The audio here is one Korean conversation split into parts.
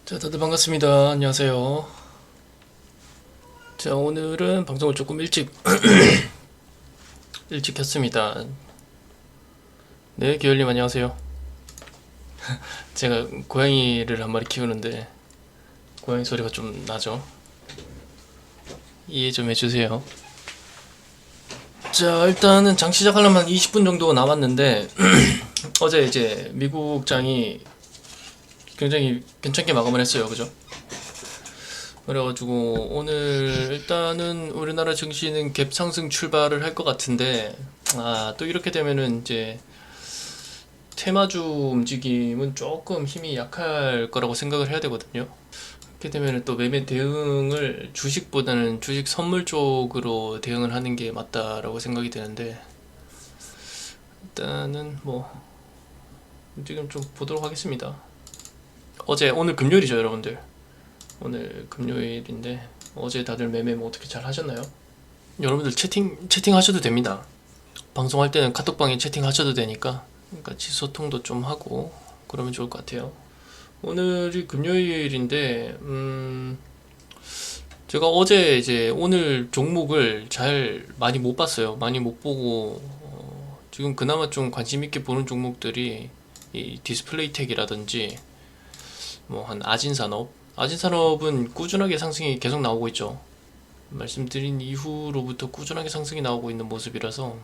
자, 다들 반갑습니다. 안녕하세요. 자, 오늘은 방송을 조금 일찍 했습니다. 네, 기열님 안녕하세요. 제가 고양이를 한 마리 키우는데 고양이 소리가 좀 나죠? 이해 좀 해주세요. 자, 일단은 장 시작하려면 20분 정도 남았는데 어제 이제 미국 장이 굉장히 괜찮게 마감을 했어요. 그죠? 그래가지고 오늘 일단은 우리나라 증시는 갭 상승 출발을 할 것 같은데, 또 이렇게 되면은 이제 테마주 움직임은 조금 힘이 약할 거라고 생각을 해야 되거든요. 그렇게 되면은 또 매매 대응을 주식보다는 주식 선물 쪽으로 대응을 하는 게 맞다라고 생각이 되는데, 일단은 뭐 움직임 좀 보도록 하겠습니다. 오늘 금요일이죠, 여러분들. 오늘 금요일인데 어제 다들 매매 뭐 어떻게 잘 하셨나요? 여러분들 채팅 하셔도 됩니다. 방송할 때는 카톡방에 채팅 하셔도 되니까 같이 소통도 좀 하고 그러면 좋을 것 같아요. 오늘이 금요일인데 제가 어제 이제 오늘 종목을 잘 많이 못 봤어요. 많이 못 보고 지금 그나마 좀 관심 있게 보는 종목들이 이 디스플레이텍이라든지 뭐 한 아진산업은 꾸준하게 상승이 계속 나오고 있죠. 말씀드린 이후로부터 꾸준하게 상승이 나오고 있는 모습이라서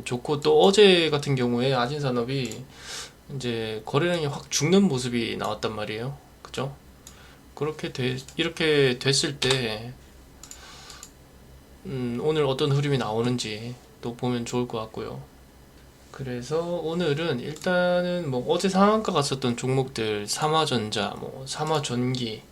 좋고, 또 어제 같은 경우에 아진산업이 이제 거래량이 확 죽는 모습이 나왔단 말이에요. 그죠? 이렇게 됐을 때 오늘 어떤 흐름이 나오는지 또 보면 좋을 것 같고요. 그래서 오늘은 일단은 뭐 어제 상한가 갔었던 종목들, 삼화전자, 뭐 삼화전기,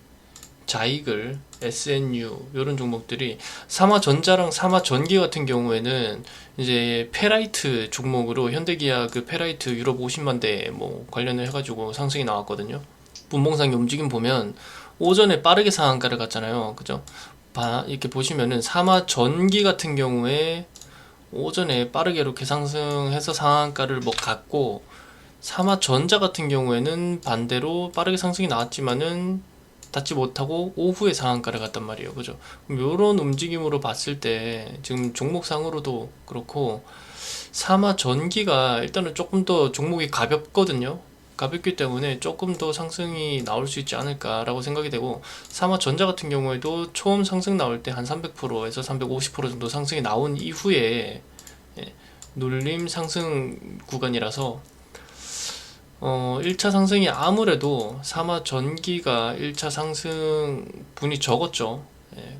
자이글, SNU 이런 종목들이, 삼화전자랑 삼화전기 같은 경우에는 이제 페라이트 종목으로 현대기아 그 페라이트 유럽 50만 대 뭐 관련을 해가지고 상승이 나왔거든요. 분봉상의 움직임 보면 오전에 빠르게 상한가를 갔잖아요. 그죠? 이렇게 보시면은 삼화전기 같은 경우에 오전에 빠르게 이렇게 상승해서 상한가를 뭐 갔고, 삼화전자 같은 경우에는 반대로 빠르게 상승이 나왔지만은 닿지 못하고 오후에 상한가를 갔단 말이에요. 그죠? 이런 움직임으로 봤을 때 지금 종목상으로도 그렇고, 삼화전기가 일단은 조금 더 종목이 가볍거든요. 가볍기 때문에 조금 더 상승이 나올 수 있지 않을까라고 생각이 되고, 삼화전자 같은 경우에도 처음 상승 나올 때 한 300%에서 350% 정도 상승이 나온 이후에 눌림 상승 구간이라서 1차 상승이 아무래도 삼화전기가 1차 상승 분이 적었죠.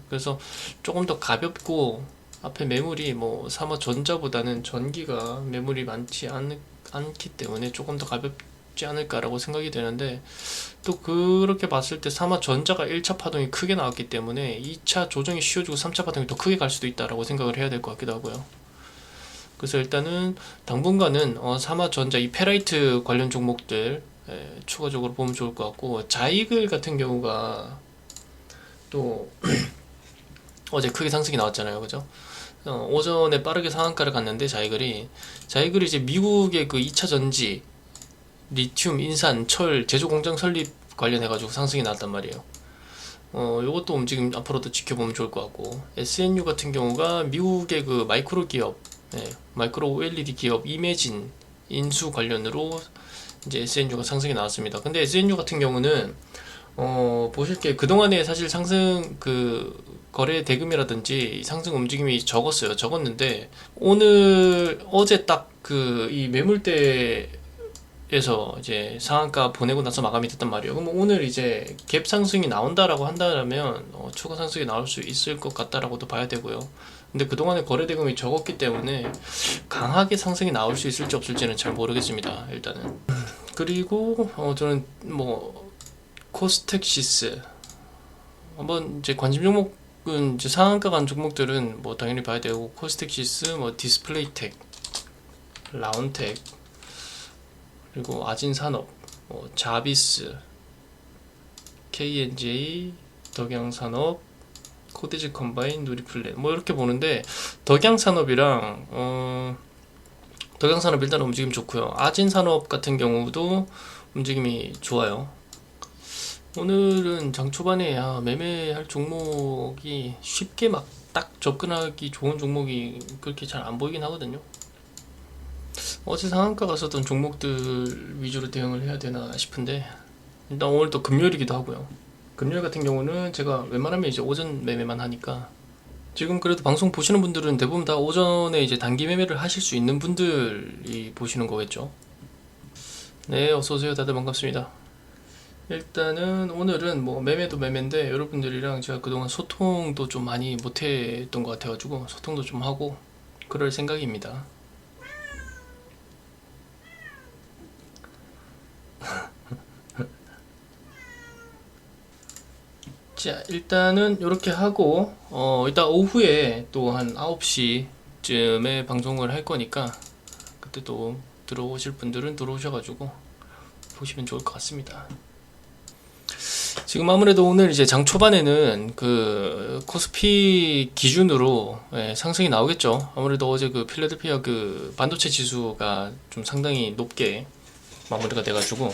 그래서 조금 더 가볍고, 앞에 매물이 뭐 삼화전자보다는 전기가 매물이 많지 않기 때문에 조금 더 가볍지 않을까라고 생각이 되는데, 또 그렇게 봤을 때 삼화전자가 1차 파동이 크게 나왔기 때문에 2차 조정이 쉬워지고 3차 파동이 더 크게 갈 수도 있다라고 생각을 해야 될 것 같기도 하고요. 그래서 일단은 당분간은 삼화전자 이 페라이트 관련 종목들 추가적으로 보면 좋을 것 같고, 자이글 같은 경우가 또 어제 크게 상승이 나왔잖아요. 그죠? 오전에 빠르게 상한가를 갔는데 자이글이 이제 미국의 그 2차 전지 리튬, 인산, 철 제조 공장 설립 관련해가지고 상승이 나왔단 말이에요. 요것도 움직임 앞으로도 지켜보면 좋을 것 같고, SNU 같은 경우가 미국의 그 마이크로 기업, 마이크로 OLED 기업 이매진 인수 관련으로 이제 SNU가 상승이 나왔습니다. 근데 SNU 같은 경우는 보실 게 그동안에 사실 상승 그 거래 대금이라든지 상승 움직임이 적었는데, 어제 딱 그 이 매물대에서 이제 상한가 보내고 나서 마감이 됐단 말이에요. 그럼 오늘 이제 갭 상승이 나온다라고 한다면 추가 상승이 나올 수 있을 것 같다라고도 봐야 되고요. 근데 그동안에 거래 대금이 적었기 때문에 강하게 상승이 나올 수 있을지 없을지는 잘 모르겠습니다. 일단은. 그리고 저는 뭐 코스텍시스 한번 이제 관심 종목은 이제 상한가 간 종목들은 뭐 당연히 봐야 되고, 코스텍시스, 뭐 디스플레이텍, 라운텍, 그리고 아진산업, 뭐 자비스, KNJ, 덕양산업, 코데즈 컴바인, 누리플랜 뭐 이렇게 보는데, 덕양산업 일단 움직임 좋고요. 아진산업 같은 경우도 움직임이 좋아요. 오늘은 장 초반에야 매매할 종목이 쉽게 막 딱 접근하기 좋은 종목이 그렇게 잘 안 보이긴 하거든요. 어제 상한가 갔었던 종목들 위주로 대응을 해야 되나 싶은데, 일단 오늘 또 금요일이기도 하고요. 금요일 같은 경우는 제가 웬만하면 이제 오전 매매만 하니까, 지금 그래도 방송 보시는 분들은 대부분 다 오전에 이제 단기 매매를 하실 수 있는 분들이 보시는 거겠죠. 네, 어서오세요. 다들 반갑습니다. 일단은 오늘은 뭐 매매도 매매인데, 여러분들이랑 제가 그동안 소통도 좀 많이 못했던 것 같아가지고 소통도 좀 하고 그럴 생각입니다. 자, 일단은 이렇게 하고 이따 오후에 또 한 9시쯤에 방송을 할 거니까, 그때 또 들어오실 분들은 들어오셔가지고 보시면 좋을 것 같습니다. 지금 아무래도 오늘 이제 장 초반에는 그 코스피 기준으로 상승이 나오겠죠. 아무래도 어제 그 필라델피아 그 반도체 지수가 좀 상당히 높게 마무리가 돼가지고,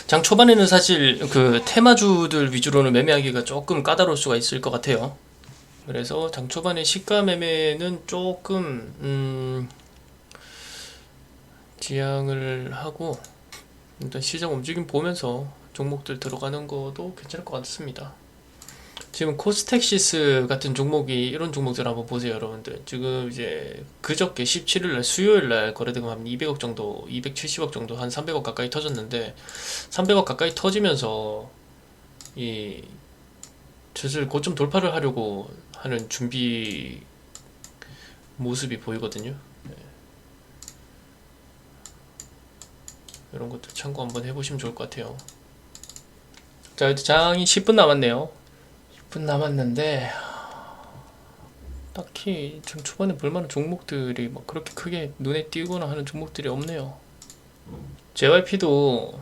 장 초반에는 사실 그 테마주들 위주로는 매매하기가 조금 까다로울 수가 있을 것 같아요. 그래서 장 초반에 시가 매매는 조금 지양을 하고, 일단 시장 움직임 보면서 종목들 들어가는 것도 괜찮을 것 같습니다. 지금 코스텍시스 같은 종목이, 이런 종목들 한번 보세요, 여러분들. 지금 이제 그저께 17일날 수요일날 거래대금 한 200억 정도, 270억 정도, 한 300억 가까이 터졌는데, 300억 가까이 터지면서 이 슬슬 고점 돌파를 하려고 하는 준비 모습이 보이거든요. 이런 것도 참고 한번 해보시면 좋을 것 같아요. 자, 장이 10분 남았네요. 10분 남았는데 딱히 지금 초반에 볼만한 종목들이 막 그렇게 크게 눈에 띄거나 하는 종목들이 없네요. JYP도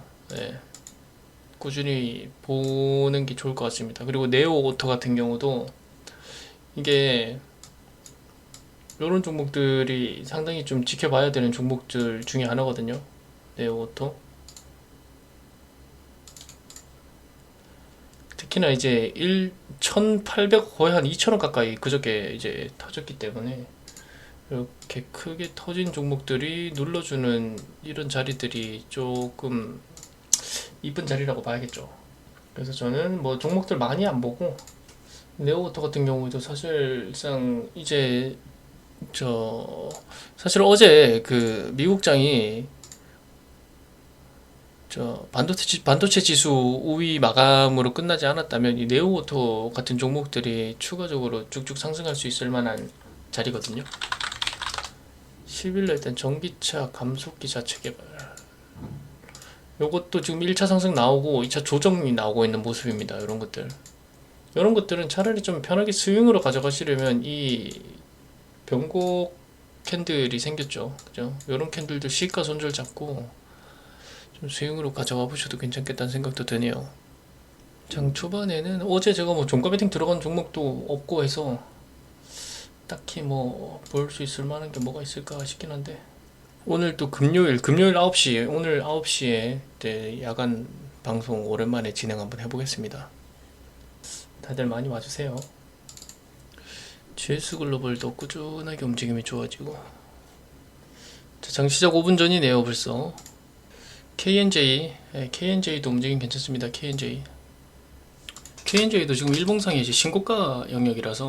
꾸준히 보는 게 좋을 것 같습니다. 그리고 네오오토 같은 경우도 이게 이런 종목들이 상당히 좀 지켜봐야 되는 종목들 중에 하나거든요. 네오오토. 특히나 이제 1,800 거의 한 2,000원 가까이 그저께 이제 터졌기 때문에, 이렇게 크게 터진 종목들이 눌러주는 이런 자리들이 조금 이쁜 자리라고 봐야겠죠. 그래서 저는 뭐 종목들 많이 안 보고, 네오오토 같은 경우도 사실상 이제 사실 어제 그 미국장이 반도체 지수 우위 마감으로 끝나지 않았다면 이 네오오토 같은 종목들이 추가적으로 쭉쭉 상승할 수 있을 만한 자리거든요. 10일날 일단 전기차 감속기 자체 개발, 요것도 지금 1차 상승 나오고 2차 조정이 나오고 있는 모습입니다. 이런 것들은 차라리 좀 편하게 스윙으로 가져가시려면 이 변곡 캔들이 생겼죠. 그죠? 이런 캔들도 시가 손절 잡고 좀 스윙으로 가져가 보셔도 괜찮겠다는 생각도 드네요. 장 초반에는 어제 제가 뭐 종가 베팅 들어간 종목도 없고 해서 딱히 뭐 볼 수 있을 만한 게 뭐가 있을까 싶긴 한데, 오늘 또 금요일 9시, 오늘 9시에 야간 방송 오랜만에 진행 한번 해보겠습니다. 다들 많이 와주세요. GS 글로벌도 꾸준하게 움직임이 좋아지고, 자, 장 시작 5분 전이네요 벌써. KNJ도 움직임 괜찮습니다. KNJ도 지금 일봉상에 이제 신고가 영역이라서.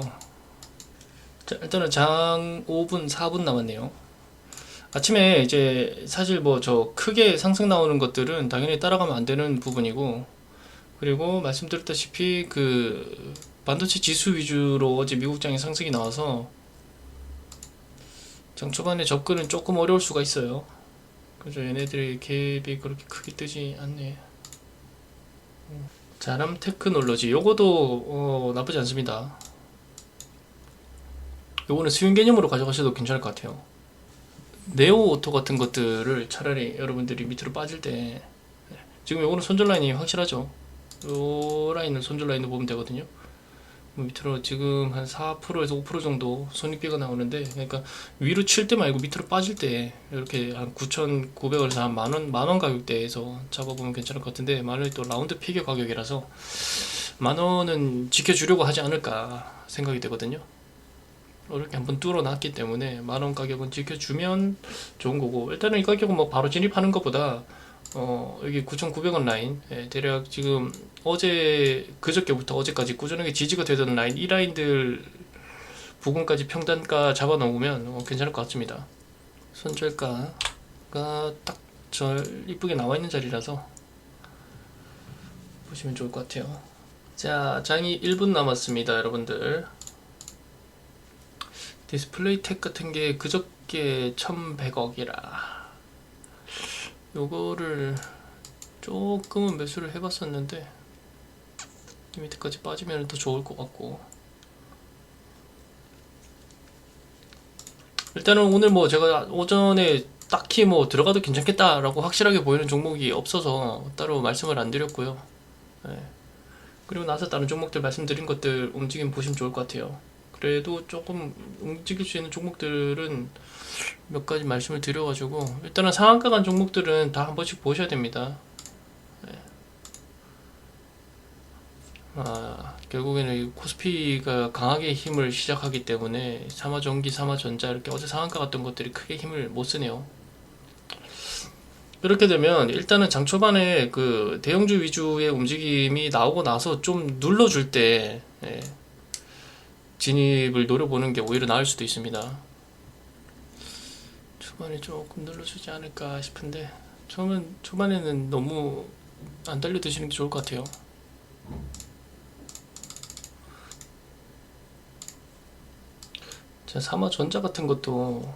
자, 일단은 장 5분 4분 남았네요. 아침에 이제 사실 뭐 저 크게 상승 나오는 것들은 당연히 따라가면 안 되는 부분이고, 그리고 말씀드렸다시피 그 반도체 지수 위주로 어제 미국장에 상승이 나와서 장 초반에 접근은 조금 어려울 수가 있어요. 그죠? 얘네들의 갭이 그렇게 크게 뜨지 않네. 자람 테크놀로지, 요거도 나쁘지 않습니다. 요거는 수익 개념으로 가져가셔도 괜찮을 것 같아요. 네오오토 같은 것들을 차라리 여러분들이 밑으로 빠질 때, 지금 요거는 손절 라인이 확실하죠. 요 라인을 손절 라인으로 보면 되거든요. 밑으로 지금 한 4%에서 5% 정도 손익비가 나오는데, 그러니까 위로 칠 때 말고 밑으로 빠질 때 이렇게 한 9,900원에서 한 만원 가격대에서 잡아보면 괜찮을 것 같은데, 만원이 또 라운드 피겨 가격이라서 만원은 지켜주려고 하지 않을까 생각이 되거든요. 이렇게 한번 뚫어놨기 때문에 만원 가격은 지켜주면 좋은 거고, 일단은 이 가격은 뭐 바로 진입하는 것보다 여기 9,900원 라인, 대략 지금 그저께부터 어제까지 꾸준하게 지지가 되던 라인, 이 라인들 부근까지 평단가 잡아 놓으면 괜찮을 것 같습니다. 손절가가 딱 이쁘게 나와 있는 자리라서 보시면 좋을 것 같아요. 자, 장이 1분 남았습니다, 여러분들. 디스플레이 텍 같은 게 그저께 1100억이라 요거를 조금은 매수를 해봤었는데 이 밑에까지 빠지면 더 좋을 것 같고, 일단은 오늘 뭐 제가 오전에 딱히 뭐 들어가도 괜찮겠다라고 확실하게 보이는 종목이 없어서 따로 말씀을 안 드렸고요. 네. 그리고 나서 다른 종목들 말씀드린 것들 움직임 보시면 좋을 것 같아요. 그래도 조금 움직일 수 있는 종목들은 몇 가지 말씀을 드려가지고, 일단은 상한가 간 종목들은 다 한 번씩 보셔야 됩니다. 네. 결국에는 이 코스피가 강하게 힘을 시작하기 때문에 삼화전기, 삼화전자 이렇게 어제 상한가 갔던 것들이 크게 힘을 못 쓰네요. 이렇게 되면 일단은 장 초반에 그 대형주 위주의 움직임이 나오고 나서 좀 눌러줄 때 진입을 노려보는 게 오히려 나을 수도 있습니다. 초반에 조금 눌러주지 않을까 싶은데, 초반에는 너무 안 달려 드시는 게 좋을 것 같아요. 자, 삼화전자 같은 것도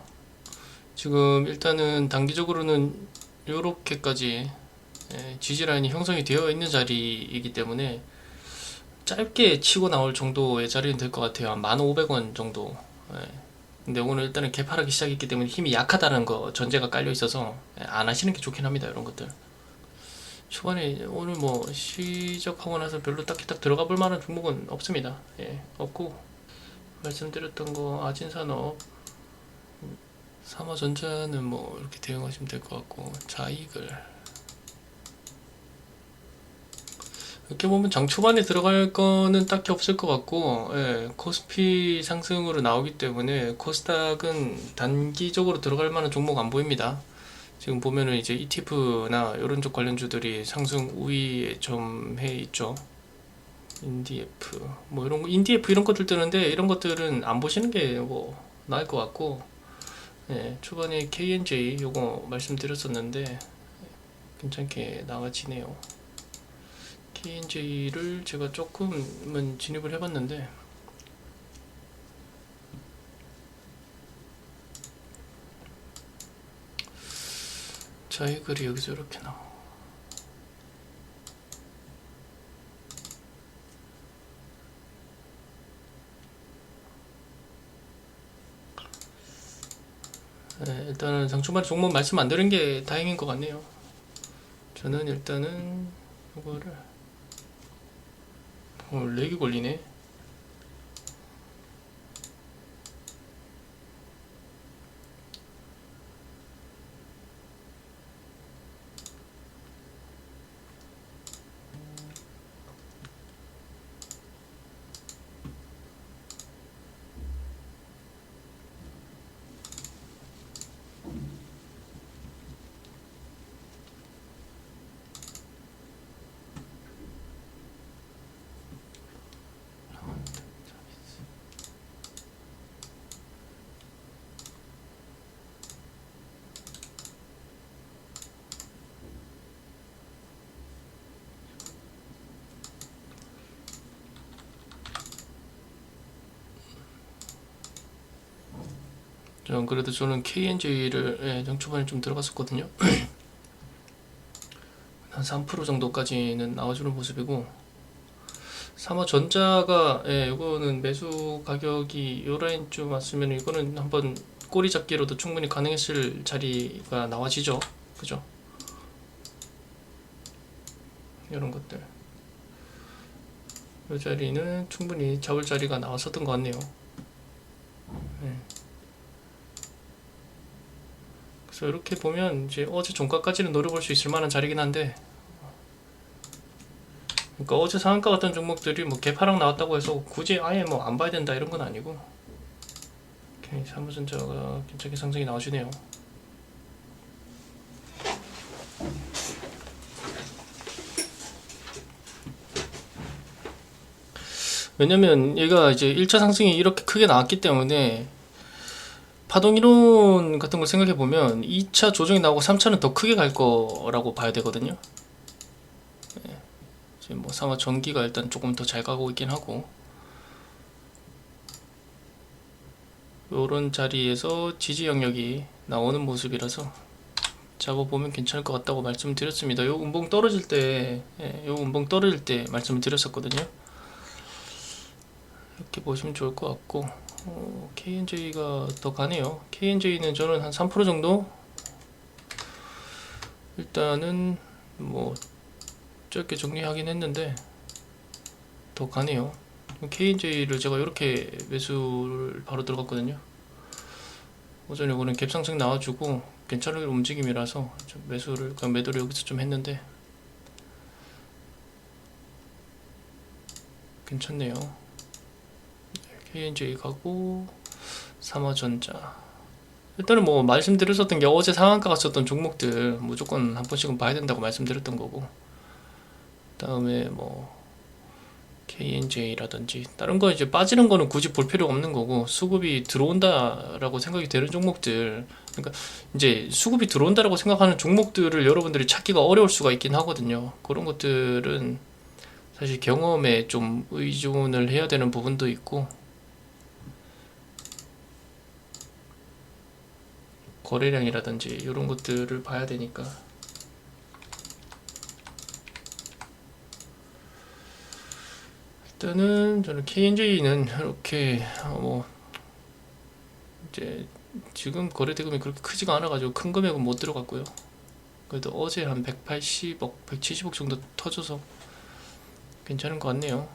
지금 일단은 단기적으로는 요렇게까지 지지 라인이 형성이 되어 있는 자리이기 때문에 짧게 치고 나올 정도의 자리는 될 것 같아요. 한 1,500원 정도. 근데 오늘 일단은 개파하기 시작했기 때문에 힘이 약하다는 거 전제가 깔려 있어서 안 하시는 게 좋긴 합니다. 이런 것들. 초반에 오늘 뭐 시작하고 나서 별로 딱히 딱 들어가 볼 만한 종목은 없습니다. 없고, 말씀드렸던 거 아진산업, 삼화전자는 뭐 이렇게 대응하시면 될 것 같고, 자이글 이렇게 보면 장 초반에 들어갈 거는 딱히 없을 것 같고, 코스피 상승으로 나오기 때문에 코스닥은 단기적으로 들어갈 만한 종목 안 보입니다. 지금 보면은 이제 ETF나 이런 쪽 관련주들이 상승 우위에 좀 해 있죠. 인디F 뭐 이런 거, 인디F 이런 것들 뜨는데 이런 것들은 안 보시는 게 뭐 나을 것 같고, 초반에 KNJ 요거 말씀드렸었는데 괜찮게 나와지네요. KNJ를 제가 조금은 진입을 해봤는데 저희 글이 여기서 이렇게 나와. 일단은 장초반에 종목 말씀 안 드린 게 다행인 것 같네요. 저는 일단은 이거를 렉이 걸리네. 그래도 저는 KNJ를 장초반에 좀 들어갔었거든요. 한 3% 정도까지는 나와주는 모습이고, 삼화전자가 이거는 매수 가격이 요 라인쯤 왔으면 이거는 한번 꼬리 잡기로도 충분히 가능했을 자리가 나와지죠. 그죠? 이런 것들 이 자리는 충분히 잡을 자리가 나왔었던 것 같네요. 네. 그래서 이렇게 보면 이제 어제 종가까지는 노려볼 수 있을 만한 자리긴 한데, 그러니까 어제 상한가 같은 종목들이 뭐 개파락 나왔다고 해서 굳이 아예 뭐 안 봐야 된다 이런 건 아니고, 오케이, 삼성전자가 괜찮게 상승이 나와주네요. 왜냐면 얘가 이제 1차 상승이 이렇게 크게 나왔기 때문에 파동이론 같은 걸 생각해 보면 2차 조정이 나오고 3차는 더 크게 갈 거라고 봐야 되거든요. 지금 뭐 사마 전기가 일단 조금 더 잘 가고 있긴 하고, 요런 자리에서 지지 영역이 나오는 모습이라서 잡아보면 괜찮을 것 같다고 말씀드렸습니다. 요 운봉 떨어질 때, 요 운봉 떨어질 때 말씀을 드렸었거든요. 이렇게 보시면 좋을 것 같고, KNJ가 더 가네요. KNJ는 저는 한 3% 정도 일단은 뭐 짧게 정리하긴 했는데 더 가네요. KNJ를 제가 이렇게 매수를 바로 들어갔거든요. 오전에 오는 갭상승 나와주고 괜찮은 움직임이라서 좀 매수를, 그냥 매도를 여기서 좀 했는데 괜찮네요. KNJ 가고 삼화전자, 일단은 뭐 말씀드렸었던 게 어제 상한가 갔었던 종목들 무조건 한 번씩은 봐야 된다고 말씀드렸던 거고, 다음에 뭐 KNJ라든지 다른 거 이제 빠지는 거는 굳이 볼 필요가 없는 거고, 수급이 들어온다라고 생각이 되는 종목들, 그러니까 이제 수급이 들어온다라고 생각하는 종목들을 여러분들이 찾기가 어려울 수가 있긴 하거든요. 그런 것들은 사실 경험에 좀 의존을 해야 되는 부분도 있고, 거래량이라든지 이런 것들을 봐야 되니까. 일단은 저는 KNJ는 이렇게 뭐 이제 지금 거래 대금이 그렇게 크지가 않아가지고 큰 금액은 못 들어갔고요. 그래도 어제 한 180억, 170억 정도 터져서 괜찮은 것 같네요.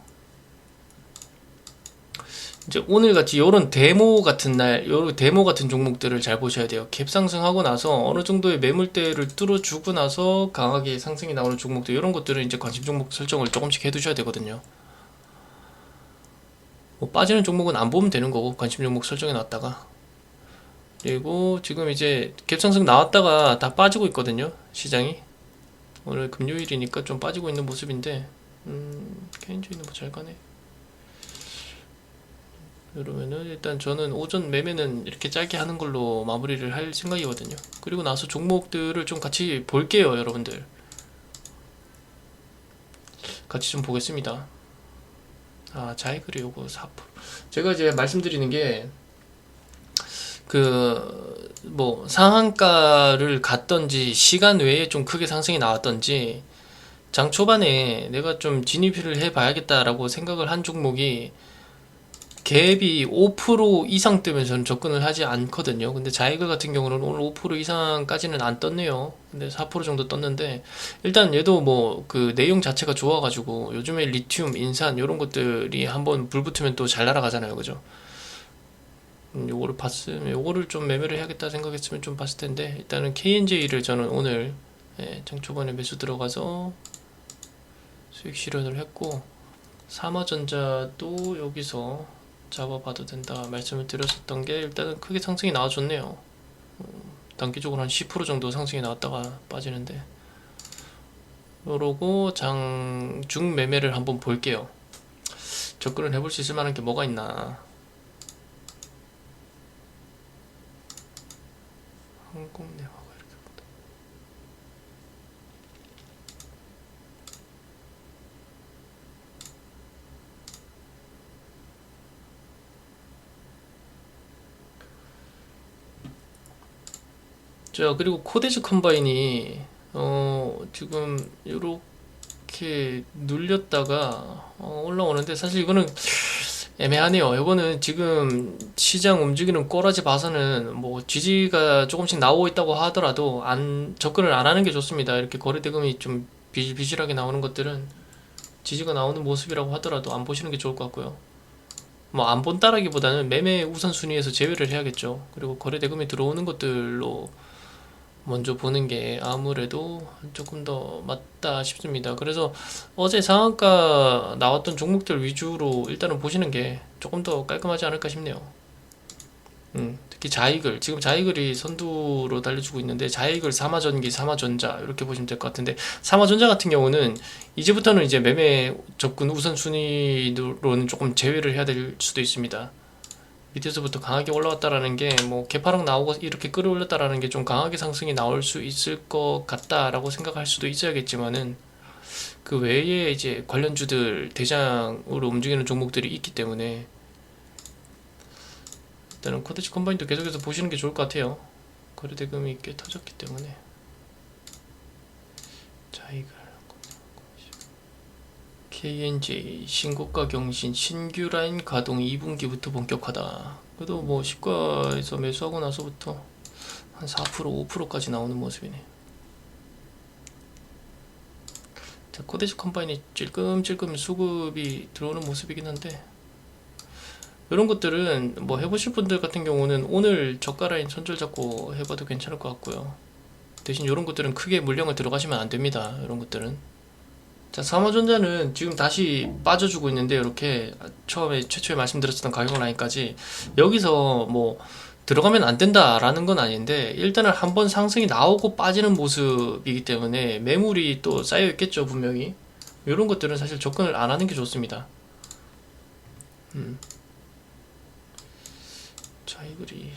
이제 오늘 같이 요런 데모 같은 날, 요런 데모 같은 종목들을 잘 보셔야 돼요. 갭 상승하고 나서 어느 정도의 매물대를 뚫어주고 나서 강하게 상승이 나오는 종목들, 이런 것들은 이제 관심 종목 설정을 조금씩 해두셔야 되거든요. 뭐 빠지는 종목은 안 보면 되는 거고, 관심 종목 설정해 놨다가. 그리고 지금 이제 갭상승 나왔다가 다 빠지고 있거든요, 시장이. 오늘 금요일이니까 좀 빠지고 있는 모습인데, KNJ는 뭐 잘 가네. 그러면은 일단 저는 오전 매매는 이렇게 짧게 하는 걸로 마무리를 할 생각이거든요. 그리고 나서 종목들을 좀 같이 볼게요, 여러분들. 같이 좀 보겠습니다. 자이그리 요거 4%. 제가 이제 말씀드리는 게, 뭐 상한가를 갔던지 시간 외에 좀 크게 상승이 나왔던지, 장 초반에 내가 좀 진입을 해봐야겠다라고 생각을 한 종목이 갭이 5% 이상 뜨면 저는 접근을 하지 않거든요. 근데 자이그 같은 경우는 오늘 5% 이상까지는 안 떴네요. 근데 4% 정도 떴는데, 일단 얘도 뭐 그 내용 자체가 좋아가지고 요즘에 리튬, 인산 이런 것들이 한번 불 붙으면 또 잘 날아가잖아요, 그죠? 요거를 봤으면, 요거를 좀 매매를 해야겠다 생각했으면 좀 봤을 텐데, 일단은 KNJ를 저는 오늘 장 초반에 매수 들어가서 수익 실현을 했고, 삼화전자도 여기서 잡아봐도 된다 말씀을 드렸었던 게, 일단은 크게 상승이 나와줬네요. 단기적으로 한 10% 정도 상승이 나왔다가 빠지는데, 요러고 장중 매매를 한번 볼게요. 접근을 해볼 수 있을 만한 게 뭐가 있나. 한국내화가 이렇게 본다. 자, 그리고 코데즈 컴바인이 지금 이렇게 눌렸다가 올라오는데, 사실 이거는 애매하네요. 이거는 지금 시장 움직이는 꼬라지 봐서는 뭐 지지가 조금씩 나오고 있다고 하더라도 접근을 안 하는 게 좋습니다. 이렇게 거래 대금이 좀 비실비실하게 나오는 것들은 지지가 나오는 모습이라고 하더라도 안 보시는 게 좋을 것 같고요. 뭐 안 본다라기보다는 매매 우선순위에서 제외를 해야겠죠. 그리고 거래대금이 들어오는 것들로 먼저 보는 게 아무래도 조금 더 맞다 싶습니다. 그래서 어제 상한가 나왔던 종목들 위주로 일단은 보시는 게 조금 더 깔끔하지 않을까 싶네요. 특히 자이글, 지금 자이글이 선두로 달려주고 있는데 자이글, 삼화전기, 삼화전자 이렇게 보시면 될 것 같은데, 삼화전자 같은 경우는 이제부터는 이제 매매 접근 우선순위로는 조금 제외를 해야 될 수도 있습니다. 밑에서부터 강하게 올라왔다라는 게 뭐 개파락 나오고 이렇게 끌어올렸다라는 게 좀 강하게 상승이 나올 수 있을 것 같다라고 생각할 수도 있어야겠지만은, 그 외에 이제 관련주들 대장으로 움직이는 종목들이 있기 때문에 일단은 코데시 컴바인도 계속해서 보시는 게 좋을 것 같아요. 거래대금이 꽤 터졌기 때문에. 자, 이걸 KNJ 신고가 경신 신규 라인 가동 2분기부터 본격화다. 그래도 뭐 시가에서 매수하고 나서부터 한 4%, 5%까지 나오는 모습이네. 자, 코데시 컴바인이 찔끔찔끔 수급이 들어오는 모습이긴 한데, 이런 것들은 뭐 해보실 분들 같은 경우는 오늘 저가 라인 손절 잡고 해봐도 괜찮을 것 같고요. 대신 이런 것들은 크게 물량을 들어가시면 안 됩니다. 이런 것들은. 자, 삼화전자는 지금 다시 빠져주고 있는데, 이렇게 처음에 최초에 말씀드렸던 가격 라인까지 여기서 뭐 들어가면 안 된다라는 건 아닌데, 일단은 한번 상승이 나오고 빠지는 모습이기 때문에 매물이 또 쌓여 있겠죠, 분명히. 이런 것들은 사실 접근을 안 하는 게 좋습니다. 자이글이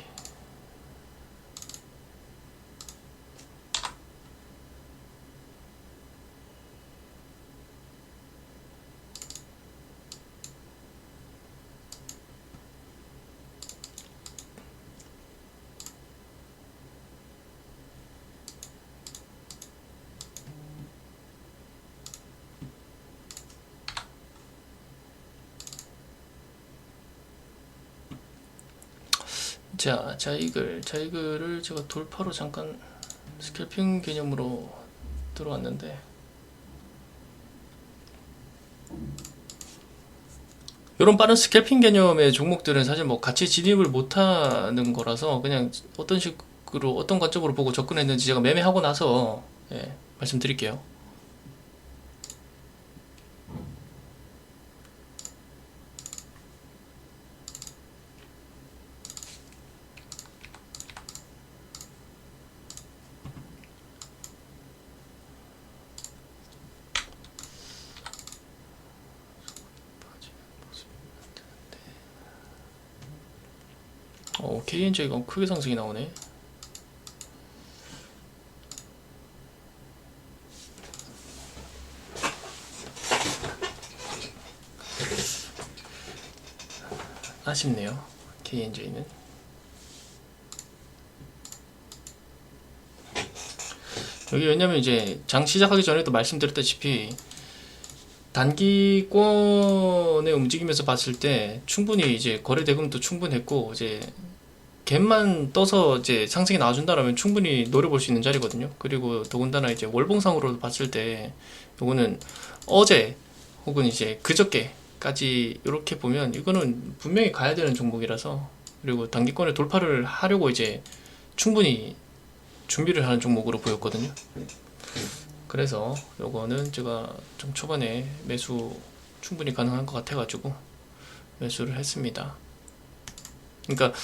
자, 자이글을 제가 돌파로 잠깐 스캘핑 개념으로 들어왔는데, 이런 빠른 스캘핑 개념의 종목들은 사실 뭐 같이 진입을 못하는 거라서 그냥 어떤 식으로 어떤 관점으로 보고 접근했는지 제가 매매하고 나서 말씀드릴게요. KNJ가 크게 상승이 나오네. 아쉽네요. KNJ는. 여기 왜냐면 이제 장 시작하기 전에도 말씀드렸다시피 단기권의 움직임에서 봤을 때 충분히 이제 거래 대금도 충분했고, 이제 갭만 떠서 이제 상승이 나와준다라면 충분히 노려볼 수 있는 자리거든요. 그리고 더군다나 이제 월봉상으로 봤을 때 요거는 어제 혹은 이제 그저께까지 이렇게 보면 이거는 분명히 가야 되는 종목이라서, 그리고 단기권에 돌파를 하려고 이제 충분히 준비를 하는 종목으로 보였거든요. 그래서 요거는 제가 좀 초반에 매수 충분히 가능한 것 같아가지고 매수를 했습니다. 그러니까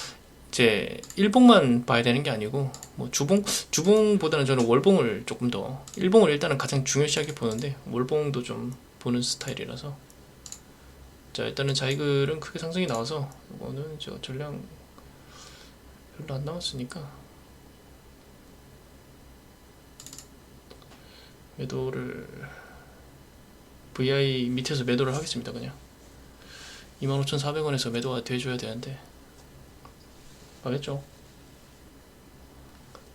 이제 일봉만 봐야 되는 게 아니고, 뭐 주봉보다는 저는 월봉을 조금 더, 일봉을 일단은 가장 중요시하게 보는데 월봉도 좀 보는 스타일이라서. 자, 일단은 자이글은 크게 상승이 나와서 이거는 저 전량 별로 안 나왔으니까 매도를 VI 밑에서 매도를 하겠습니다. 그냥 25,400원에서 매도가 돼줘야 되는데, 알겠죠?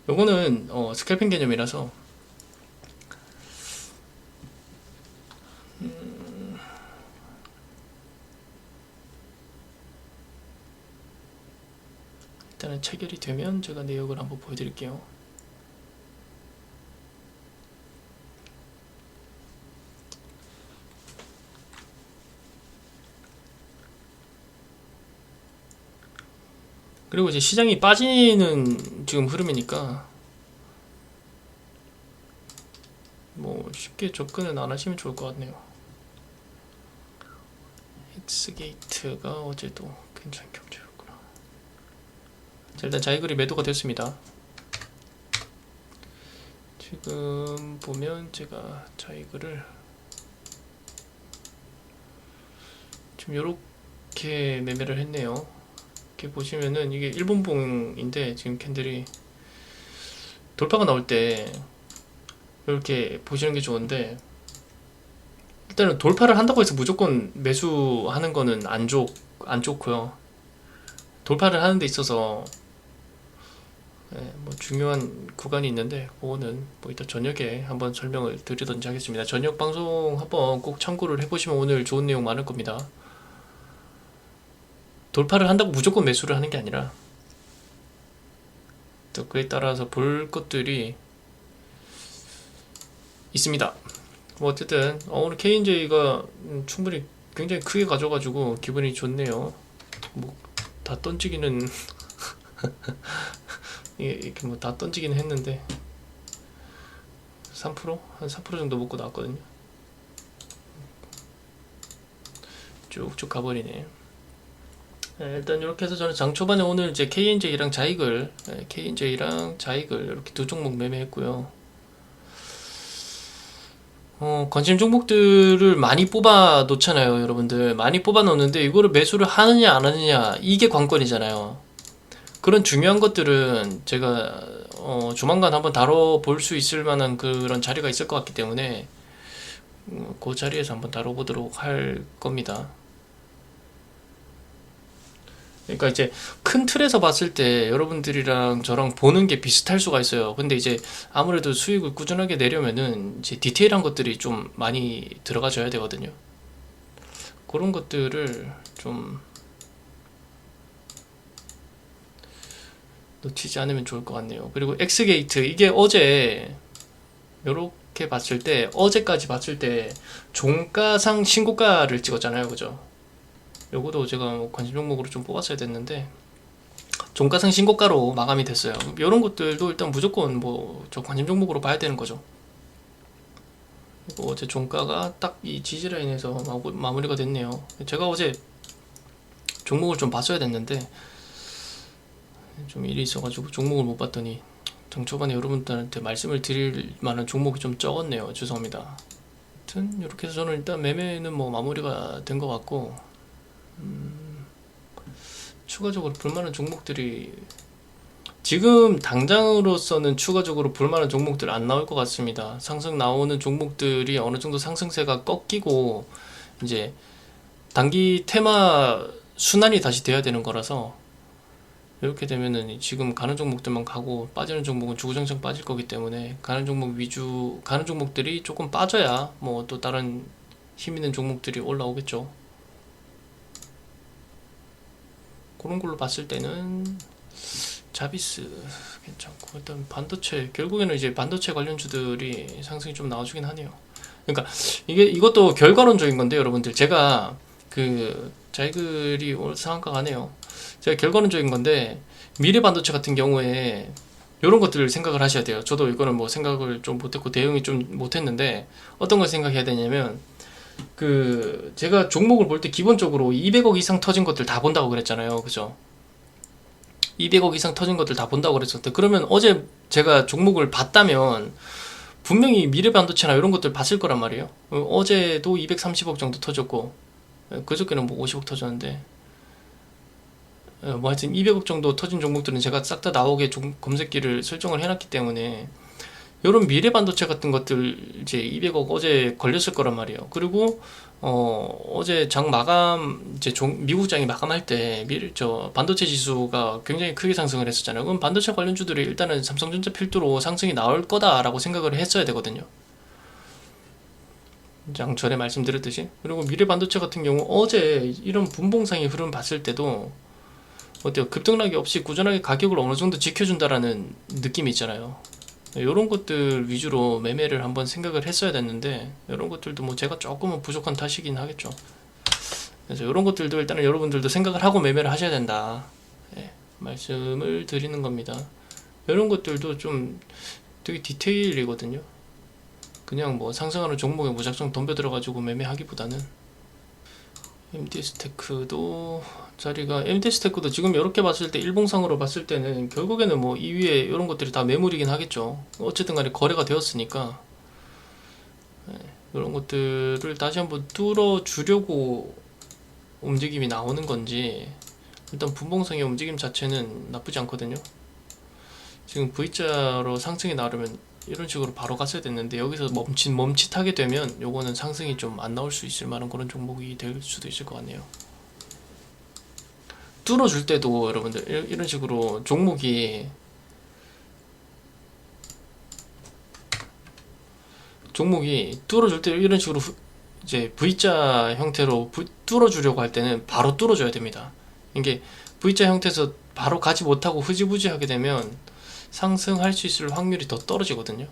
요거는 스캘핑 개념이라서 일단은 체결이 되면 제가 내역을 한번 보여드릴게요. 그리고 이제 시장이 빠지는 지금 흐름이니까 뭐 쉽게 접근은 안 하시면 좋을 것 같네요. 엑스게이트가 어제도 괜찮게 움직였구나. 자, 일단 자이글이 매도가 됐습니다. 지금 보면 제가 자이글을 지금 요렇게 매매를 했네요. 이렇게 보시면은 이게 일본봉인데 지금 캔들이 돌파가 나올 때 이렇게 보시는 게 좋은데, 일단은 돌파를 한다고 해서 무조건 매수하는 거는 안 좋고요. 돌파를 하는 데 있어서 뭐 중요한 구간이 있는데 그거는 뭐 이따 저녁에 한번 설명을 드리던지 하겠습니다. 저녁 방송 한번 꼭 참고를 해보시면 오늘 좋은 내용 많을 겁니다. 돌파를 한다고 무조건 매수를 하는 게 아니라 또 그에 따라서 볼 것들이 있습니다. 뭐 어쨌든 오늘 KNJ가 충분히 굉장히 크게 가져가지고 기분이 좋네요. 뭐 다 던지기는 이렇게 뭐 다 던지기는 했는데 3%? 한 3% 정도 먹고 나왔거든요. 쭉쭉 가버리네. 일단 이렇게 해서 저는 장 초반에 오늘 이제 KNJ랑 자이글, KNJ랑 자이글 이렇게 두 종목 매매했고요. 관심 종목들을 많이 뽑아 놓잖아요, 여러분들. 많이 뽑아 놓는데 이거를 매수를 하느냐 안 하느냐 이게 관건이잖아요. 그런 중요한 것들은 제가 조만간 한번 다뤄볼 수 있을 만한 그런 자리가 있을 것 같기 때문에 그 자리에서 한번 다뤄보도록 할 겁니다. 그러니까 이제 큰 틀에서 봤을 때 여러분들이랑 저랑 보는 게 비슷할 수가 있어요. 근데 이제 아무래도 수익을 꾸준하게 내려면은 이제 디테일한 것들이 좀 많이 들어가줘야 되거든요. 그런 것들을 좀 놓치지 않으면 좋을 것 같네요. 그리고 엑스게이트, 이게 어제 요렇게 봤을 때, 어제까지 봤을 때 종가상 신고가를 찍었잖아요, 그죠? 요거도 제가 뭐 관심 종목으로 좀 뽑았어야 됐는데 종가상 신고가로 마감이 됐어요. 이런 것들도 일단 무조건 뭐 저 관심 종목으로 봐야 되는 거죠. 그리고 어제 종가가 딱 이 지지라인에서 마무리가 됐네요. 제가 어제 종목을 좀 봤어야 됐는데 좀 일이 있어가지고 종목을 못 봤더니 장 초반에 여러분들한테 말씀을 드릴 만한 종목이 좀 적었네요. 죄송합니다. 하여튼 이렇게 해서 저는 일단 매매는 뭐 마무리가 된 것 같고, 추가적으로 볼만한 종목들이 지금 당장으로서는 추가적으로 볼만한 종목들 안 나올 것 같습니다. 상승 나오는 종목들이 어느 정도 상승세가 꺾이고 이제 단기 테마 순환이 다시 돼야 되는 거라서, 이렇게 되면은 지금 가는 종목들만 가고 빠지는 종목은 주구장창 빠질 거기 때문에 가는 종목 위주, 가는 종목들이 조금 빠져야 뭐 또 다른 힘 있는 종목들이 올라오겠죠. 그런 걸로 봤을 때는 자비스 괜찮고, 일단 반도체, 결국에는 이제 반도체 관련주들이 상승이 좀 나와주긴 하네요. 그러니까 이것도 결과론적인 건데 여러분들, 제가 그 자이글이 오늘 상한가 가네요. 제가 결과론적인 건데 미래 반도체 같은 경우에 이런 것들을 생각을 하셔야 돼요. 저도 이거는 뭐 생각을 좀 못했고 대응이 좀 못했는데, 어떤 걸 생각해야 되냐면, 그 제가 종목을 볼 때 기본적으로 200억 이상 터진 것들 다 본다고 그랬잖아요, 그죠? 200억 이상 터진 것들 다 본다고 그랬을 때, 그러면 어제 제가 종목을 봤다면 분명히 미래 반도체나 이런 것들 봤을 거란 말이에요. 어제도 230억 정도 터졌고 그저께는 뭐 50억 터졌는데, 뭐 하여튼 200억 정도 터진 종목들은 제가 싹 다 나오게 검색기를 설정을 해놨기 때문에 이런 미래 반도체 같은 것들 이제 200억 어제 걸렸을 거란 말이에요. 그리고 어제 장 마감, 이제 미국 장이 마감할 때 저 반도체 지수가 굉장히 크게 상승을 했었잖아요. 그럼 반도체 관련주들이 일단은 삼성전자 필두로 상승이 나올 거다라고 생각을 했어야 되거든요. 장 전에 말씀드렸듯이. 그리고 미래 반도체 같은 경우 어제 이런 분봉상의 흐름 봤을 때도 어때요? 급등락이 없이 꾸준하게 가격을 어느 정도 지켜준다라는 느낌이 있잖아요. 이런 것들 위주로 매매를 한번 생각을 했어야 됐는데, 이런 것들도 뭐 제가 조금은 부족한 탓이긴 하겠죠. 그래서 이런 것들도 일단은 여러분들도 생각을 하고 매매를 하셔야 된다. 예. 말씀을 드리는 겁니다. 이런 것들도 좀 되게 디테일이거든요. 그냥 뭐 상승하는 종목에 무작정 덤벼들어가지고 매매하기보다는. MD스테크도 자리가, MD스테크도 지금 이렇게 봤을 때 일봉상으로 봤을 때는 결국에는 뭐 이 위에 이런 것들이 다 매물이긴 하겠죠. 어쨌든 간에 거래가 되었으니까 이런 것들을 다시 한번 뚫어주려고 움직임이 나오는 건지, 일단 분봉상의 움직임 자체는 나쁘지 않거든요. 지금 V자로 상승이 나오려면 이런 식으로 바로 갔어야 됐는데, 여기서 멈칫하게 되면 요거는 상승이 좀 안 나올 수 있을 만한 그런 종목이 될 수도 있을 것 같네요. 뚫어줄 때도 여러분들 이런 식으로 종목이 뚫어줄 때 이런 식으로 이제 V자 형태로 뚫어주려고 할 때는 바로 뚫어줘야 됩니다. 이게 V자 형태에서 바로 가지 못하고 흐지부지 하게 되면 상승할 수 있을 확률이 더 떨어지거든요.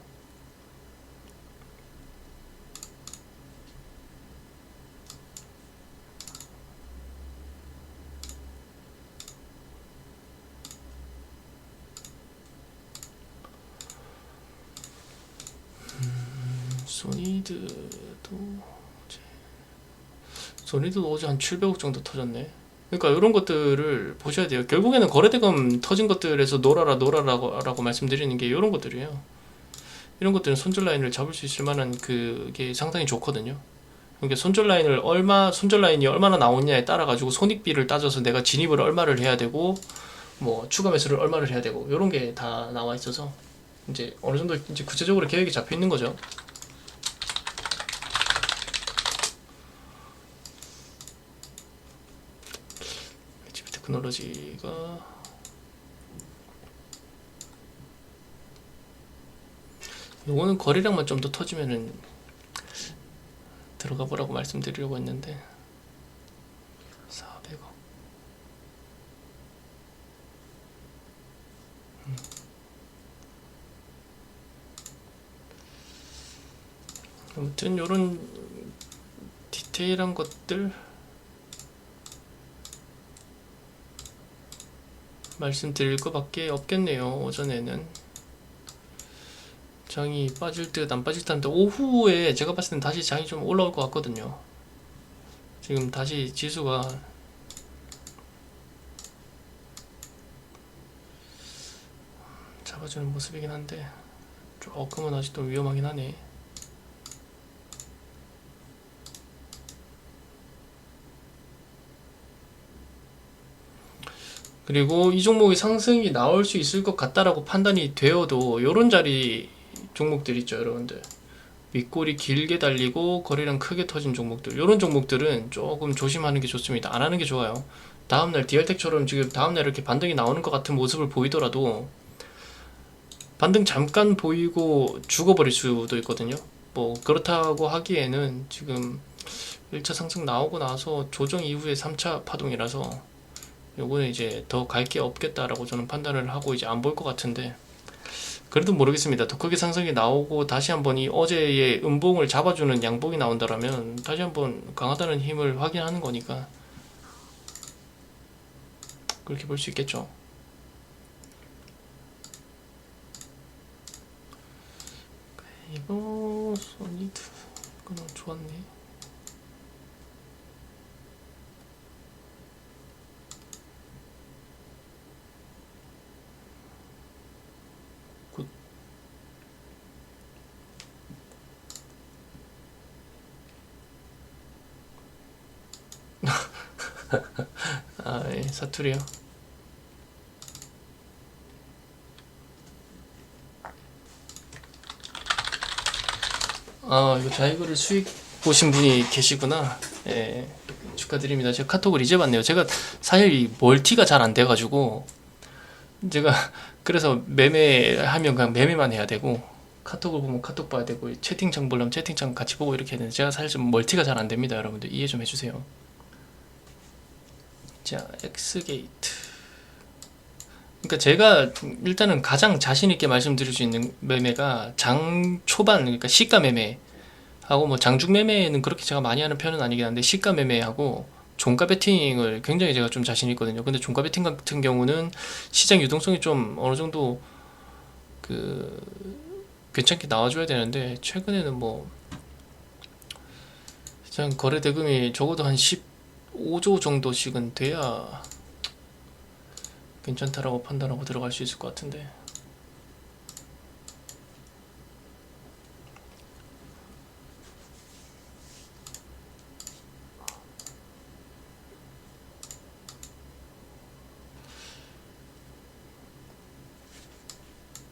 소니드도 어제 한 700억 정도 터졌네. 그러니까 이런 것들을 보셔야 돼요. 결국에는 거래대금 터진 것들에서 놀아라고 말씀드리는 게 이런 것들이에요. 이런 것들은 손절 라인을 잡을 수 있을 만한 그게 상당히 좋거든요. 그러니까 손절 라인이 얼마나 나오냐에 따라 가지고 손익비를 따져서 내가 진입을 얼마를 해야 되고, 뭐 추가 매수를 얼마를 해야 되고, 이런 게 다 나와 있어서 이제 어느 정도 이제 구체적으로 계획이 잡혀 있는 거죠. 테크놀로지가 요거는 거래량만 좀 더 터지면은 들어가 보라고 말씀드리려고 했는데 400억. 아무튼 요런 디테일한 것들 말씀드릴 것밖에 없겠네요. 오전에는 장이 빠질 듯 안 빠질 듯 한데, 오후에 제가 봤을 땐 다시 장이 좀 올라올 것 같거든요. 지금 다시 지수가 잡아주는 모습이긴 한데 조금은 아직도 위험하긴 하네. 그리고 이 종목이 상승이 나올 수 있을 것 같다라고 판단이 되어도 요런 자리 종목들 있죠, 여러분들. 윗골이 길게 달리고 거래량 크게 터진 종목들, 요런 종목들은 조금 조심하는 게 좋습니다. 안 하는 게 좋아요. 다음날 디알텍처럼 지금 다음날 이렇게 반등이 나오는 것 같은 모습을 보이더라도 반등 잠깐 보이고 죽어버릴 수도 있거든요. 뭐 그렇다고 하기에는 지금 1차 상승 나오고 나서 조정 이후에 3차 파동이라서 요거는 이제 더 갈 게 없겠다라고 저는 판단을 하고 이제 안 볼 것 같은데, 그래도 모르겠습니다. 더 크게 상승이 나오고 다시 한번 이 어제의 음봉을 잡아주는 양봉이 나온다라면 다시 한번 강하다는 힘을 확인하는 거니까 그렇게 볼 수 있겠죠. 이거 소니드 이거는 좋았네. 아, 예, 사투리요. 아, 이거 자이거를 수익 보신 분이 계시구나. 예, 축하드립니다. 제가 카톡을 이제 봤네요. 제가 사실 이 멀티가 잘 안 돼가지고 제가 그래서 매매하면 그냥 매매만 해야 되고, 카톡을 보면 카톡 봐야 되고, 채팅창 보려면 채팅창 같이 보고 이렇게 해야 되는데 제가 사실 좀 멀티가 잘 안 됩니다. 여러분들 이해 좀 해주세요. 자, 엑스게이트. 그러니까 제가 일단은 가장 자신 있게 말씀드릴 수 있는 매매가 장 초반, 그러니까 시가 매매하고, 뭐 장중 매매는 그렇게 제가 많이 하는 편은 아니긴 한데 시가 매매하고 종가 베팅을 굉장히 제가 좀 자신 있거든요. 근데 종가 베팅 같은 경우는 시장 유동성이 좀 어느 정도 그 괜찮게 나와줘야 되는데 최근에는 뭐 시장 거래 대금이 적어도 한 15조 정도씩은 돼야 괜찮다라고 판단하고 들어갈 수 있을 것 같은데.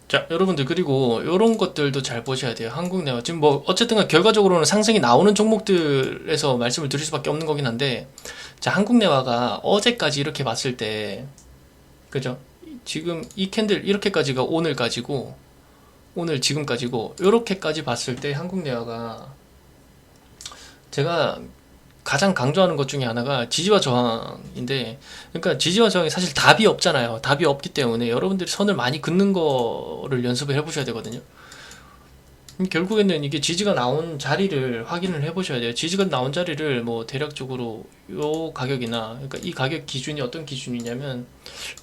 자, 여러분들, 그리고 이런 것들도 잘 보셔야 돼요. 한국내화 지금 뭐 어쨌든 결과적으로는 상승이 나오는 종목들에서 말씀을 드릴 수밖에 없는 거긴 한데, 자, 한국내화가 어제까지 이렇게 봤을 때, 그죠? 지금 이 캔들 이렇게까지가 오늘까지고, 오늘 지금까지고, 이렇게까지 봤을 때 한국내화가 제가 가장 강조하는 것 중에 하나가 지지와 저항인데, 그러니까 지지와 저항이 사실 답이 없잖아요. 답이 없기 때문에 여러분들이 선을 많이 긋는 거를 연습을 해보셔야 되거든요. 결국에는 이게 지지가 나온 자리를 확인을 해보셔야 돼요. 지지가 나온 자리를 뭐 대략적으로 요 가격이나, 그러니까 이 가격 기준이 어떤 기준이냐면,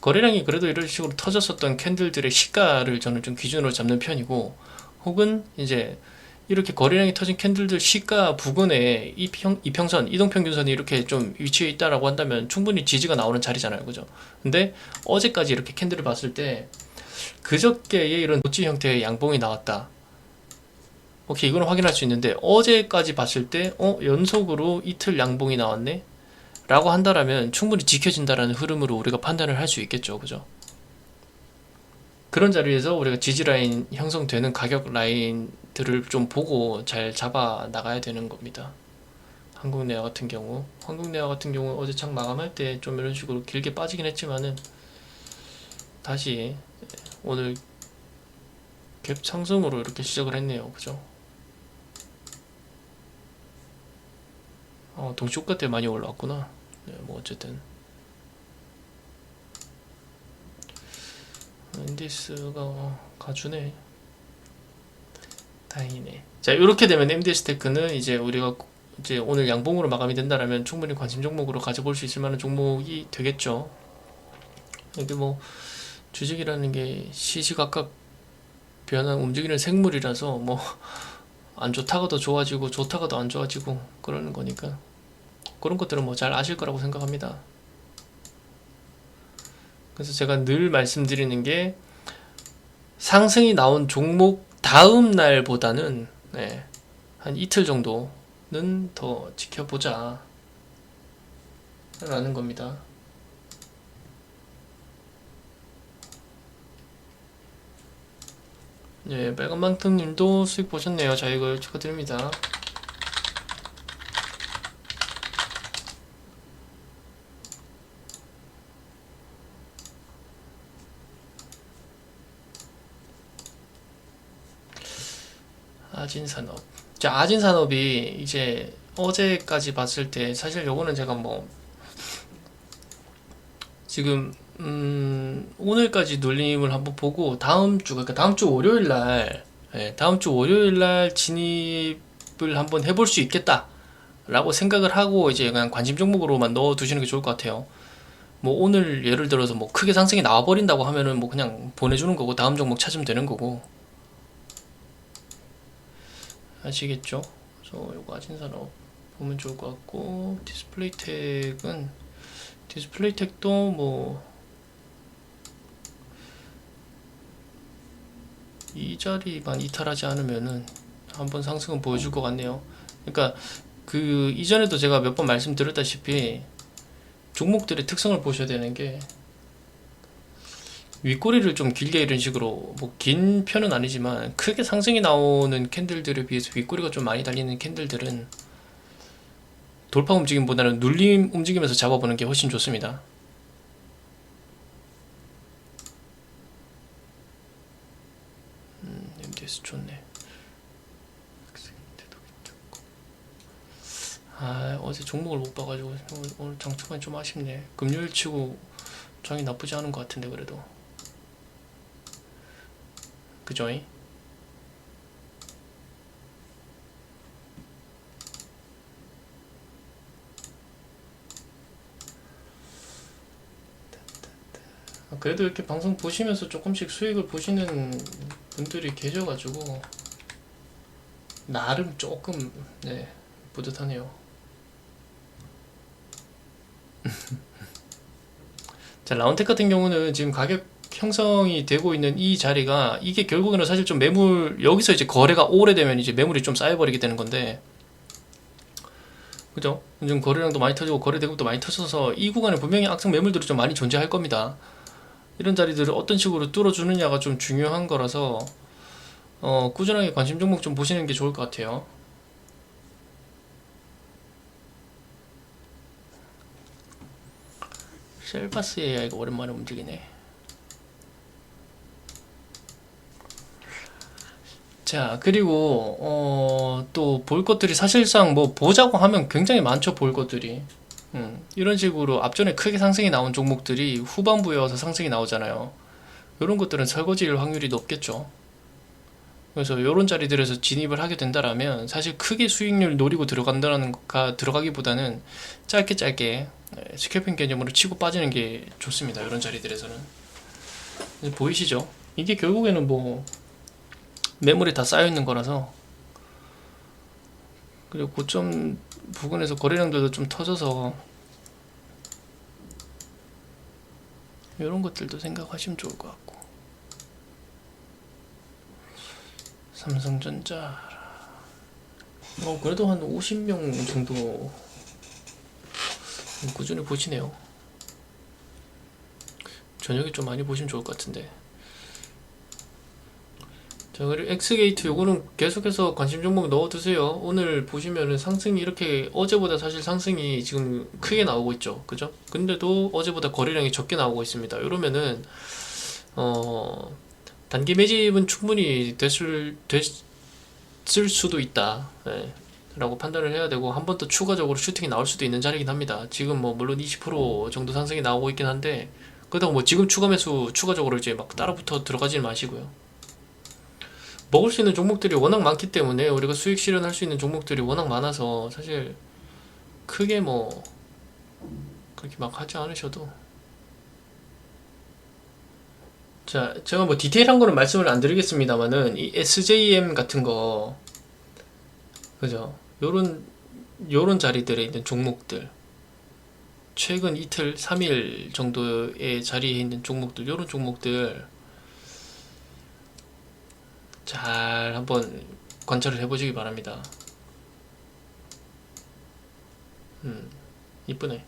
거래량이 그래도 이런 식으로 터졌었던 캔들들의 시가를 저는 좀 기준으로 잡는 편이고, 혹은 이제 이렇게 거래량이 터진 캔들들 시가 부근에 이평선, 이동평균선이 이렇게 좀 위치해 있다라고 한다면 충분히 지지가 나오는 자리잖아요. 그죠? 근데 어제까지 이렇게 캔들을 봤을 때 그저께에 이런 도치 형태의 양봉이 나왔다. 오케이, 이거는 확인할 수 있는데 어제까지 봤을 때 연속으로 이틀 양봉이 나왔네? 라고 한다라면 충분히 지켜진다라는 흐름으로 우리가 판단을 할 수 있겠죠. 그죠? 그런 자리에서 우리가 지지라인 형성되는 가격 라인들을 좀 보고 잘 잡아 나가야 되는 겁니다. 한국내화 같은 경우 어제 장 마감할 때 좀 이런 식으로 길게 빠지긴 했지만은 다시 오늘 갭 상승으로 이렇게 시작을 했네요. 그죠? 동시효과 때 많이 올라왔구나. 네, 뭐 어쨌든 인디스가 가주네. 다행이네. 자, 이렇게 되면 MDS 테크는 이제 우리가 이제 오늘 양봉으로 마감이 된다라면 충분히 관심 종목으로 가져볼 수 있을 만한 종목이 되겠죠. 이게 뭐 주식이라는 게 시시각각 변한 움직이는 생물이라서 뭐 안 좋다가도 좋아지고 좋다가도 안 좋아지고 그러는 거니까 그런 것들은 뭐 잘 아실 거라고 생각합니다. 그래서 제가 늘 말씀드리는 게 상승이 나온 종목 다음 날보다는 한 이틀 정도는 더 지켜보자 라는 겁니다. 예, 빨간망토님도 수익 보셨네요. 자, 이걸 축하드립니다. 아진산업. 자, 아진산업이 이제 어제까지 봤을 때 사실 요거는 제가 뭐 지금 오늘까지 눌림을 한번 보고 다음 주, 그러니까 다음 주 월요일 날, 다음 주 월요일 날 진입을 한번 해볼 수 있겠다 라고 생각을 하고 이제 그냥 관심 종목으로만 넣어 두시는 게 좋을 것 같아요. 뭐 오늘 예를 들어서 뭐 크게 상승이 나와 버린다고 하면은 뭐 그냥 보내주는 거고 다음 종목 찾으면 되는 거고. 아시겠죠? 그래서 요거 아진산업 보면 좋을 것 같고, 디스플레이텍도 뭐 이 자리만 이탈하지 않으면은 한번 상승은 보여줄 것 같네요. 그러니까 그 이전에도 제가 몇 번 말씀드렸다시피 종목들의 특성을 보셔야 되는 게, 윗꼬리를 좀 길게 이런 식으로 뭐 긴 편은 아니지만 크게 상승이 나오는 캔들들에 비해서 윗꼬리가 좀 많이 달리는 캔들들은 돌파 움직임보다는 눌림 움직임에서 잡아보는 게 훨씬 좋습니다. MDS 좋네. 어제 종목을 못 봐가지고 오늘 장초반이 좀 아쉽네. 금요일 치고 장이 나쁘지 않은 것 같은데 그래도. 그죠잉? 그래도 이렇게 방송 보시면서 조금씩 수익을 보시는 분들이 계셔가지고 나름 조금 네 뿌듯하네요. 자, 라운텍 같은 경우는 지금 가격 형성이 되고 있는 이 자리가 이게 결국에는 사실 좀 매물 여기서 이제 거래가 오래되면 이제 매물이 좀 쌓여버리게 되는 건데, 그죠? 요즘 거래량도 많이 터지고 거래 대금도 많이 터져서 이 구간에 분명히 악성 매물들이 좀 많이 존재할 겁니다. 이런 자리들을 어떤 식으로 뚫어주느냐가 좀 중요한 거라서 꾸준하게 관심 종목 좀 보시는 게 좋을 것 같아요. 셀바스 AI가 오랜만에 움직이네. 자, 그리고 또 볼 것들이 사실상 뭐 보자고 하면 굉장히 많죠, 볼 것들이. 이런 식으로 앞전에 크게 상승이 나온 종목들이 후반부에 와서 상승이 나오잖아요. 이런 것들은 설거지일 확률이 높겠죠. 그래서 이런 자리들에서 진입을 하게 된다라면 사실 크게 수익률 노리고 들어가기보다는 짧게 짧게 스캘핑 개념으로 치고 빠지는 게 좋습니다. 이런 자리들에서는. 보이시죠? 이게 결국에는 뭐 매물이 다 쌓여 있는 거라서, 그리고 고점 부근에서 거래량들도 좀 터져서 이런 것들도 생각하시면 좋을 것 같고. 삼성전자 그래도 한 50명 정도 꾸준히 보시네요. 저녁에 좀 많이 보시면 좋을 것 같은데. 자, 그리고 엑스게이트 요거는 계속해서 관심 종목 넣어두세요. 오늘 보시면은 상승이 이렇게 어제보다 사실 상승이 지금 크게 나오고 있죠, 그죠? 근데도 어제보다 거래량이 적게 나오고 있습니다. 이러면은 단기 매집은 충분히 됐을 수도 있다, 라고 판단을 해야 되고, 한 번 더 추가적으로 슈팅이 나올 수도 있는 자리긴 합니다. 지금 뭐 물론 20% 정도 상승이 나오고 있긴 한데, 그렇다고 뭐 지금 추가 매수 추가적으로 이제 막 따라붙어 들어가지는 마시고요. 먹을 수 있는 종목들이 워낙 많기 때문에, 우리가 수익 실현할 수 있는 종목들이 워낙 많아서 사실 크게 뭐 그렇게 막 하지 않으셔도. 자, 제가 뭐 디테일한 거는 말씀을 안 드리겠습니다만은 이 SJM 같은 거, 그죠? 요런 자리들에 있는 종목들, 최근 이틀 3일 정도의 자리에 있는 종목들, 요런 종목들 잘 한번 관찰을 해보시기 바랍니다. 이쁘네.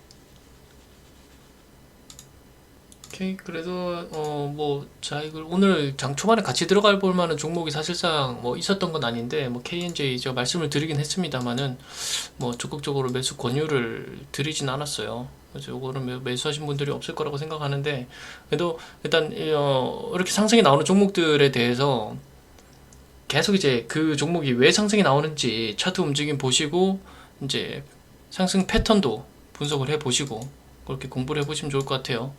오케이. 그래도 자, 이걸 오늘 장 초반에 같이 들어갈 볼 만한 종목이 사실상 뭐 있었던 건 아닌데, 뭐 KNJ 제가 말씀을 드리긴 했습니다만은 뭐 적극적으로 매수 권유를 드리진 않았어요. 그래서 요거는 매수하신 분들이 없을 거라고 생각하는데, 그래도 일단 이렇게 상승이 나오는 종목들에 대해서 계속 이제 그 종목이 왜 상승이 나오는지 차트 움직임 보시고, 이제 상승 패턴도 분석을 해 보시고 그렇게 공부를 해 보시면 좋을 것 같아요.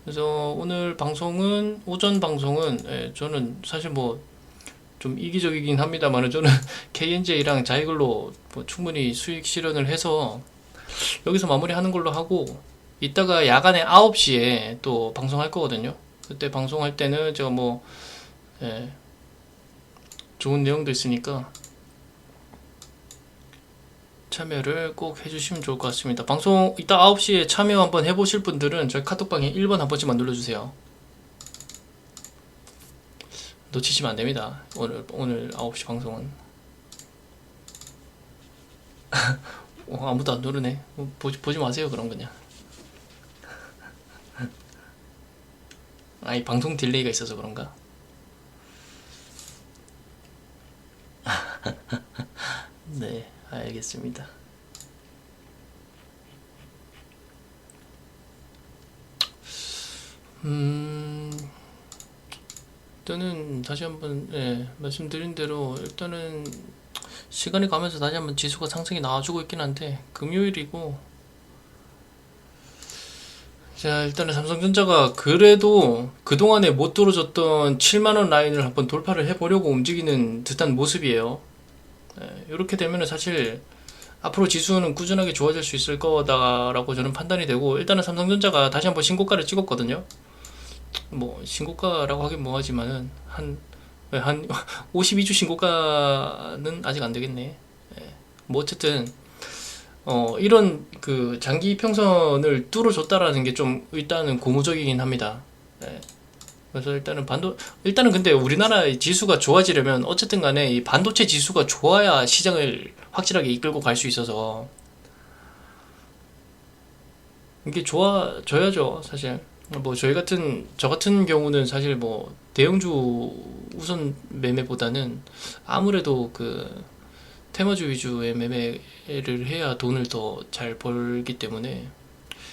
그래서 오늘 방송은, 오전 방송은, 저는 사실 뭐 좀 이기적이긴 합니다만 저는 KNJ랑 자이글로 뭐 충분히 수익 실현을 해서 여기서 마무리하는 걸로 하고, 이따가 야간에 9시에 또 방송할 거거든요. 그때 방송할 때는 제가 뭐 좋은 내용도 있으니까 참여를 꼭 해주시면 좋을 것 같습니다. 방송 이따 9시에 참여 한번 해보실 분들은 저희 카톡방에 1번 한 번씩만 눌러주세요. 놓치시면 안 됩니다. 오늘 9시 방송은. 아무도 안 누르네. 보지 마세요, 그럼 그냥. 아니, 방송 딜레이가 있어서 그런가? 네, 알겠습니다. 일단은 다시 한번 말씀드린 대로 일단은 시간이 가면서 다시 한번 지수가 상승이 나와주고 있긴 한데, 금요일이고, 자, 일단은 삼성전자가 그래도 그동안에 못 뚫어줬던 7만원 라인을 한번 돌파를 해보려고 움직이는 듯한 모습이에요. 이렇게 되면은 사실 앞으로 지수는 꾸준하게 좋아질 수 있을 거다라고 저는 판단이 되고, 일단은 삼성전자가 다시 한번 신고가를 찍었거든요. 뭐 신고가라고 하긴 뭐하지만은 한 52주 신고가는 아직 안 되겠네. 예. 뭐 어쨌든 이런 그 장기 이평선을 뚫어줬다라는 게 좀 일단은 고무적이긴 합니다. 예. 그래서 일단은 근데 우리나라의 지수가 좋아지려면 어쨌든 간에 이 반도체 지수가 좋아야 시장을 확실하게 이끌고 갈 수 있어서 이게 좋아져야죠, 사실. 뭐 저 같은 경우는 사실 뭐 대형주 우선 매매보다는 아무래도 그 테마주 위주의 매매를 해야 돈을 더 잘 벌기 때문에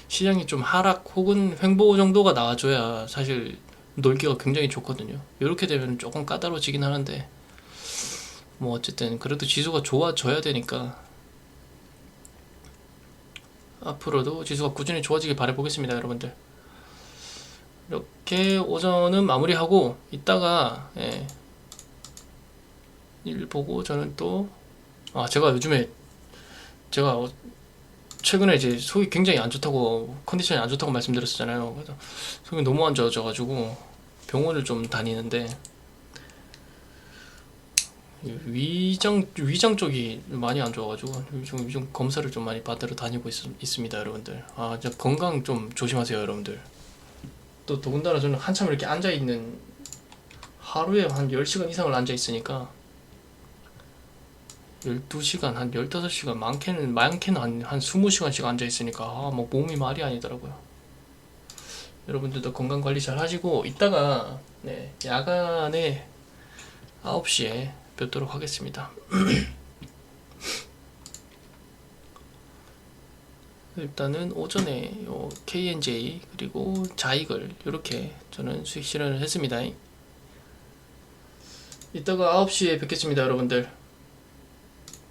시장이 좀 하락 혹은 횡보 정도가 나와줘야 사실 놀기가 굉장히 좋거든요. 이렇게 되면 조금 까다로워지긴 하는데 뭐 어쨌든 그래도 지수가 좋아져야 되니까 앞으로도 지수가 꾸준히 좋아지길 바라보겠습니다, 여러분들. 이렇게 오전은 마무리하고 이따가 일 보고 저는 또 제가 요즘에 제가 최근에 이제 속이 굉장히 안 좋다고 컨디션이 안 좋다고 말씀드렸었잖아요. 그래서 속이 너무 안 좋아져가지고 병원을 좀 다니는데 위장 쪽이 많이 안 좋아가지고 요즘 검사를 좀 많이 받으러 다니고 있습니다, 여러분들. 진짜 건강 좀 조심하세요, 여러분들. 또 더군다나 저는 한참 이렇게 앉아 있는 하루에 한 10시간 이상을 앉아 있으니까 12시간, 한 15시간, 많게는 한 20시간씩 앉아 있으니까 뭐 몸이 말이 아니더라고요. 여러분들도 건강 관리 잘 하시고 이따가 야간에 9시에 뵙도록 하겠습니다. 일단은 오전에 요 KNJ 그리고 자익을 이렇게 저는 수익 실현을 했습니다. 이따가 9시에 뵙겠습니다, 여러분들.